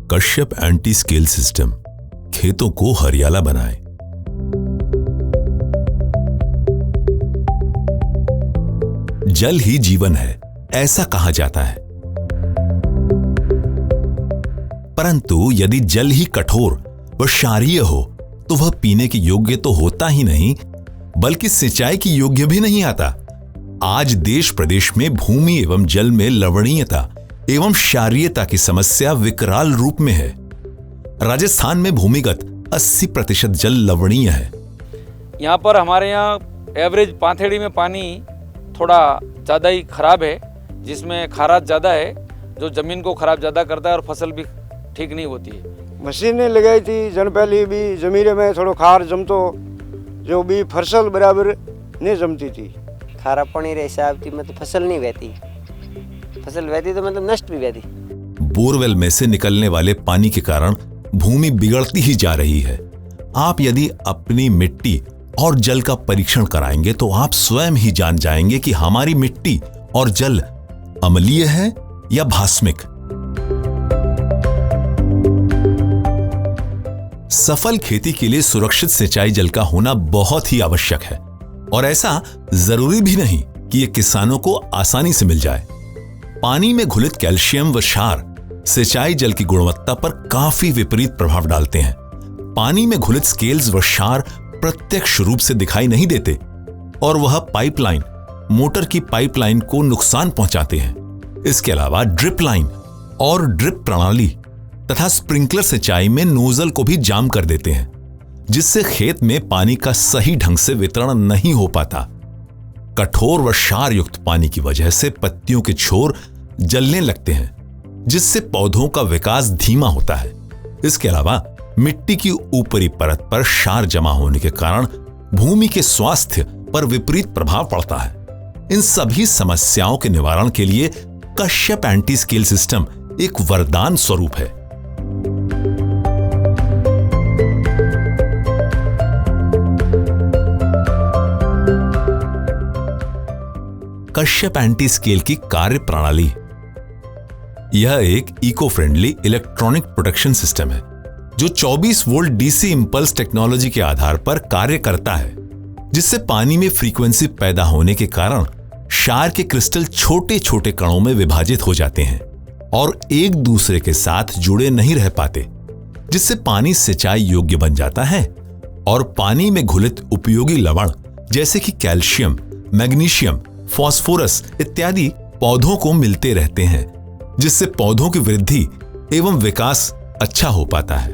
Kashyap anti scale system खेतों को हरियाला बनाए। जल ही जीवन है, ऐसा कहा जाता है। परंतु यदि जल ही कठोर व क्षारीय हो तो वह पीने के योग्य तो होता ही नहीं, बल्कि सिंचाई की योग्य भी नहीं आता। आज देश प्रदेश में भूमि एवं जल में लवणीयता एवं क्षारीयता की समस्या विकराल रूप में है। राजस्थान में भूमिगत 80% जल लवणीय है। यहाँ पर हमारे यहाँ एवरेज पाथेड़ी में पानी थोड़ा ज़्यादा ही खराब है, जिसमें खाराज ज़्यादा है, जो ज़मीन को खराब ज़्यादा करता है और फसल भी ठीक नहीं होती है। मशीनें लगाई थी जन पहली भी जमीन में थोड़ा खार जमतो, जो भी फसल बराबर नहीं जमती थी। खारा पानी रे हिसाब थी मतलब फसल नहीं बहती, फसल बहती तो मतलब नष्ट भी बहती। बोरवेल में से निकलने वाले पानी के कारण भूमि बिगड़ती ही जा रही है। आप यदि अपनी मिट्टी और जल का परीक्षण कराएंगे तो आप स्वयं ही जान जाएंगे कि हमारी मिट्टी और जल अम्लीय है या भास्मिक। सफल खेती के लिए सुरक्षित सिंचाई जल का होना बहुत ही आवश्यक है, और ऐसा जरूरी भी नहीं कि यह किसानों को आसानी से मिल जाए। पानी में घुलित कैल्शियम व क्षार सिंचाई जल की गुणवत्ता पर काफी विपरीत प्रभाव डालते हैं। पानी में घुलित स्केल्स व क्षार प्रत्यक्ष रूप से दिखाई नहीं देते, और वह पाइपलाइन, मोटर की पाइपलाइन को नुकसान पहुंचाते हैं। इसके अलावा ड्रिप लाइन और ड्रिप प्रणाली तथा स्प्रिंकलर सिंचाई में नोजल को भी जाम कर देते हैं, जिससे खेत में पानी का सही ढंग से वितरण नहीं हो पाता। कठोर व क्षार युक्त पानी की वजह से पत्तियों के छोर जलने लगते हैं, जिससे पौधों का विकास धीमा होता है। इसके अलावा मिट्टी की ऊपरी परत पर क्षार जमा होने के कारण भूमि के स्वास्थ्य पर विपरीत प्रभाव पड़ता है। इन सभी समस्याओं के निवारण के लिए कश्यप एंटी स्केल सिस्टम एक वरदान स्वरूप है। कश्यप एंटी स्केल की कार्य प्रणाली। यह एक eco friendly electronic protection system है जो 24 वोल्ट डीसी इंपल्स टेक्नोलॉजी के आधार पर कार्य करता है, जिससे पानी में फ्रीक्वेंसी पैदा होने के कारण क्षार के क्रिस्टल छोटे छोटे कणों में विभाजित हो जाते हैं और एक दूसरे के साथ जुड़े नहीं रह पाते, जिससे पानी सिंचाई योग्य बन जाता है और पानी में घुलित उपयोगी लवण जैसे कि कैल्शियम, मैग्नीशियम, फास्फोरस इत्यादि पौधों को मिलते रहते हैं, जिससे पौधों की वृद्धि एवं विकास अच्छा हो पाता है।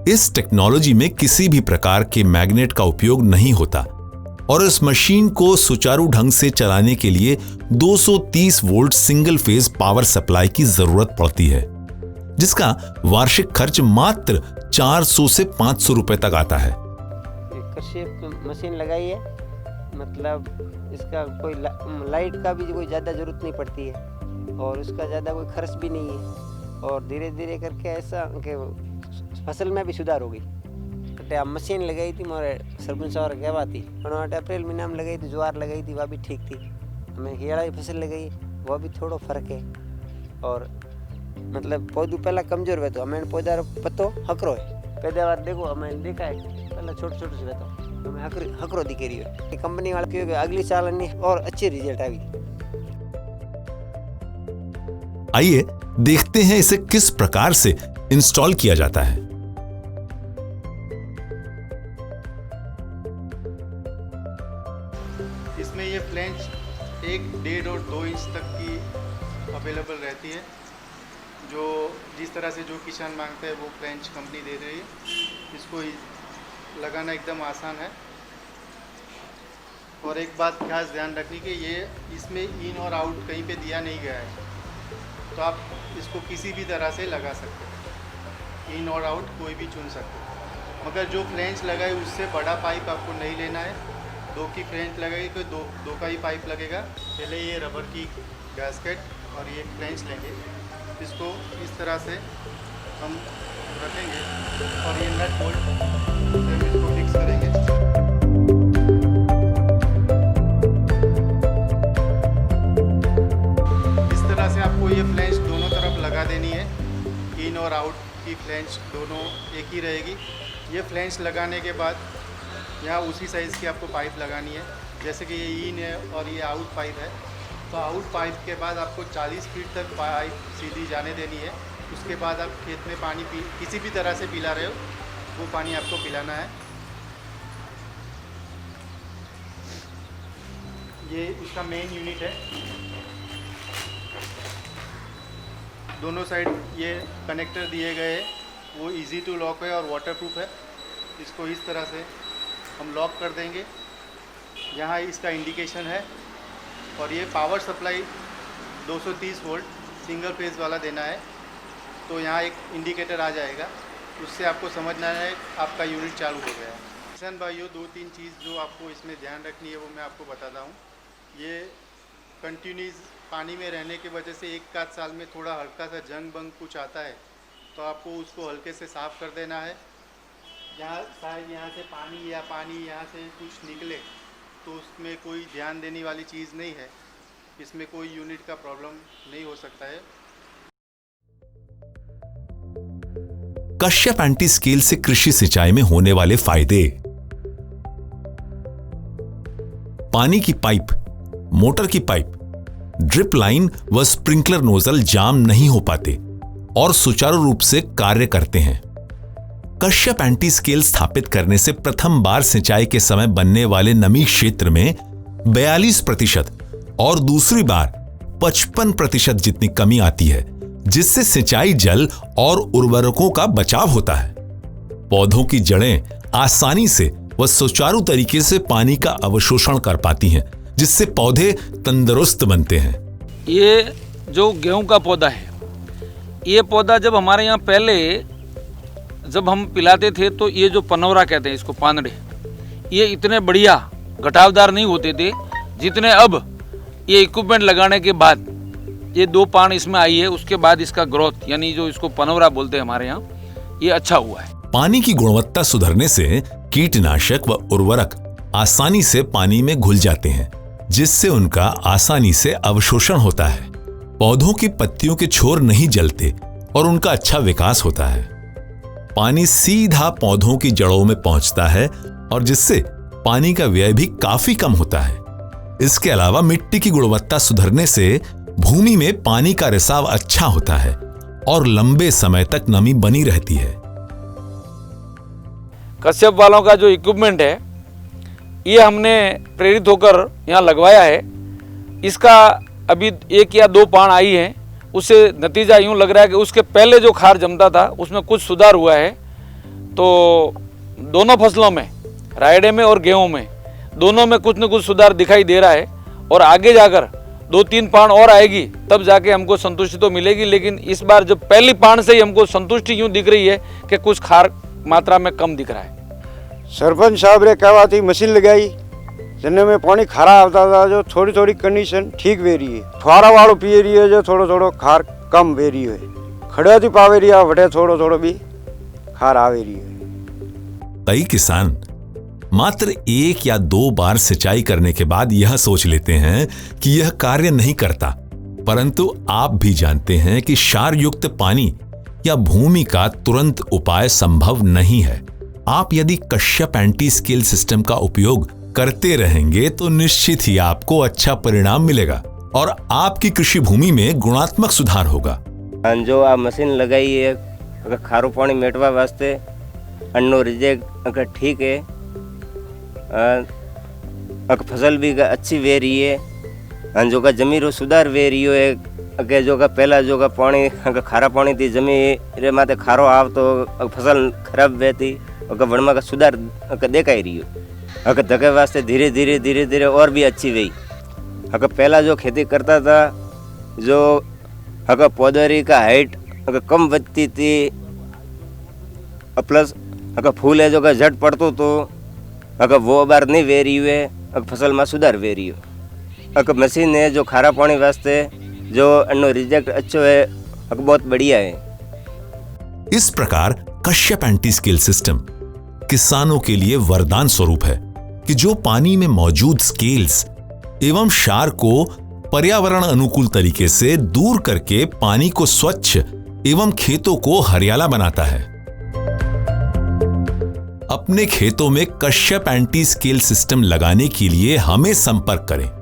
इस टेक्नोलॉजी में किसी भी प्रकार के मैग्नेट का उपयोग नहीं होता और इस मशीन को सुचारू ढंग से चलाने के लिए 230 volt single phase power supply की जरूरत पड़ती है, जिसका वार्षिक खर्च मात्र 400 से 500 रुपए तक आता है। कश्यप मशीन लगाई है, मतलब इसका कोई लाइट का भी कोई ज़्यादा जरूरत नहीं पड़ती है और उसका ज़्यादा कोई खर्च भी नहीं है, और धीरे धीरे करके ऐसा कि फसल में भी सुधार होगी। तो मशीन लगाई थी मोरे सरपंच और कहवा थी, उन्होंने अप्रैल महीना में लगाई थी, ज्वार लगाई थी, वह भी ठीक थी। हमें केला की फसल लगाई, वह भी थोड़ा फर्क है, और मतलब पौधे पहला कमजोर हुए तो हमें पौधा पत्तो हकरो है, पैदावार देखो हमें देखा है पहले छोटे छोटे से रहता हमें हकरो दिखे रही है। कंपनी वाले क्योंकि अगली साल और अच्छी रिजल्ट आई। आइए देखते हैं इसे किस प्रकार से इंस्टॉल किया जाता है। इसमें ये फ्लैंज 1, 1.5 और 2 इंच तक की अवेलेबल रहती है। जो जिस तरह से जो किसान मांगते हैं वो फ्लैंज कंपनी दे रही है। इसको लगाना एकदम आसान है, और एक बात खास ध्यान रखनी कि ये इसमें इन और आउट कहीं पे दिया नहीं गया है, तो आप इसको किसी भी तरह से लगा सकते हैं, इन और आउट कोई भी चुन सकते हैं। मगर जो फ्लैंज लगाए उससे बड़ा पाइप आपको नहीं लेना है। 2 की फ्लैंज लगाई तो 2 का ही पाइप लगेगा। पहले ये रबर की गैस्केट और ये फ्लैंज लेंगे, इसको इस तरह से हम रखेंगे और ये नट बोल्ट इसको फिक्स करेंगे। इस तरह से आपको ये फ्लैंज दोनों तरफ लगा देनी है, इन और आउट की फ्लैंज दोनों एक ही रहेगी। ये फ्लैंज लगाने के बाद यहाँ उसी साइज़ की आपको पाइप लगानी है। जैसे कि ये इन है और ये आउट पाइप है, तो आउट पाइप के बाद आपको 40 फीट तक पाइप सीधी जाने देनी है। उसके बाद आप खेत में पानी किसी भी तरह से पिला रहे हो, वो पानी आपको पिलाना है। ये इसका मेन यूनिट है। दोनों साइड ये कनेक्टर दिए गए हैं, वो इजी टू लॉक है और वाटरप्रूफ है। इसको इस तरह से हम लॉक कर देंगे। यहाँ इसका इंडिकेशन है और ये power supply 230 volt single phase वाला देना है, तो यहाँ एक इंडिकेटर आ जाएगा, उससे आपको समझना है आपका यूनिट चालू हो गया है। किसान भाइयों, 2-3 चीज़ जो आपको इसमें ध्यान रखनी है वो मैं आपको बताता हूँ। ये कंटिन्यूस पानी में रहने की वजह से एक आध साल में थोड़ा हल्का सा जंग बंग कुछ आता है, तो आपको उसको हल्के से साफ़ कर देना है। शायद यहाँ से पानी यहाँ से कुछ निकले तो उसमें कोई ध्यान देने वाली चीज़ नहीं है, इसमें कोई यूनिट का प्रॉब्लम नहीं हो सकता है। कश्यप एंटी स्केल से कृषि सिंचाई में होने वाले फायदे। पानी की पाइप, मोटर की पाइप, ड्रिप लाइन व स्प्रिंकलर नोजल जाम नहीं हो पाते और सुचारू रूप से कार्य करते हैं। कश्यप एंटी स्केल स्थापित करने से प्रथम बार सिंचाई के समय बनने वाले नमी क्षेत्र में 42% और दूसरी बार 55% जितनी कमी आती है, जिससे सिंचाई जल और उर्वरकों का बचाव होता है। पौधों की जड़ें आसानी से व सुचारू तरीके से पानी का अवशोषण कर पाती हैं, जिससे पौधे तंदुरुस्त बनते हैं। ये जो गेहूं का पौधा है, ये पौधा जब हमारे यहाँ पहले जब हम पिलाते थे तो ये जो पनौरा कहते हैं इसको, पानड़े, ये इतने बढ़िया घटावदार नहीं होते थे जितने अब ये इक्विपमेंट लगाने के बाद ये 2 पान इसमें आई है, उसके बाद इसका ग्रोथ यानी जो इसको पनौरा बोलते हैं हमारे यहाँ, ये अच्छा हुआ है। पानी की गुणवत्ता सुधरने से कीटनाशक व उर्वरक आसानी से पानी में घुल जाते हैं, जिससे उनका आसानी से अवशोषण होता है। पौधों की पत्तियों के छोर नहीं जलते और उनका अच्छा विकास होता है। पानी सीधा पौधों की जड़ों में पहुंचता है और जिससे पानी का व्यय भी काफी कम होता है। इसके अलावा मिट्टी की गुणवत्ता सुधरने से भूमि में पानी का रिसाव अच्छा होता है और लंबे समय तक नमी बनी रहती है। कश्यप वालों का जो इक्विपमेंट है, ये हमने प्रेरित होकर यहाँ लगवाया है। इसका अभी 1 या 2 पान आई हैं, उससे नतीजा यूँ लग रहा है कि उसके पहले जो खार जमता था उसमें कुछ सुधार हुआ है। तो दोनों फसलों में, रायडे में और गेहूं में, दोनों में कुछ न कुछ सुधार दिखाई दे रहा है और आगे जाकर 2-3 पान और आएगी तब जाके हमको संतुष्टि तो मिलेगी। लेकिन इस बार जब पहली पान से ही हमको संतुष्टि यूँ दिख रही है कि कुछ खार मात्रा में कम दिख रहा है। सरपंच साहब रे कहवा थी मशीन लगाई, जिनमें में पानी खारा आता था, जो थोड़ी थोड़ी कंडीशन ठीक वे रही है। फुहारा वालों पिए रही है, जो थोड़ो थोड़ो खार कम वे रही है। खड़े थी पावे रही है, वटे थोड़ो थोड़ो भी खार आवे रही है। कई किसान मात्र 1 या 2 बार सिंचाई करने के बाद यह सोच लेते हैं कि यह कार्य नहीं करता, परंतु आप भी जानते हैं कि क्षार युक्त पानी या भूमि का तुरंत उपाय संभव नहीं है। आप यदि कश्यप एंटी स्केल सिस्टम का उपयोग करते रहेंगे तो निश्चित ही आपको अच्छा परिणाम मिलेगा और आपकी कृषि भूमि में गुणात्मक सुधार होगा। जो आप मशीन लगाई है अगर खारो पानी मेटवा वास्ते अन्नो रिजेक्ट अगर ठीक है, अगर फसल भी अच्छी वे रही है, जो का जमीन सुधार वे रही है। अगर जो का पहला जो का पानी अगर खारा पानी थी जमीन रे माते खारो आव तो फसल खराब वेती, अगर वणमा का सुधार अगर देखा ही रही हो। अगर धके वास्ते धीरे धीरे और भी अच्छी हुई। अगर पहला जो खेती करता था, जो अगर पौधरी का हाइट अगर कम बढ़ती थी, प्लस अगर फूल है जो का झट पड़तो तो अगर वो बार नहीं वे रही है, अगर फसल में सुधार वे रही हो। अगर मशीन है जो खारा पानी वास्ते जो अन्नो रिजेक्ट अच्छो है, अगर बहुत बढ़िया है। इस प्रकार कश्यप एंटी स्केल सिस्टम किसानों के लिए वरदान स्वरूप है कि जो पानी में मौजूद स्केल्स एवं क्षार को पर्यावरण अनुकूल तरीके से दूर करके पानी को स्वच्छ एवं खेतों को हरियाला बनाता है। अपने खेतों में कश्यप एंटी स्केल सिस्टम लगाने के लिए हमें संपर्क करें।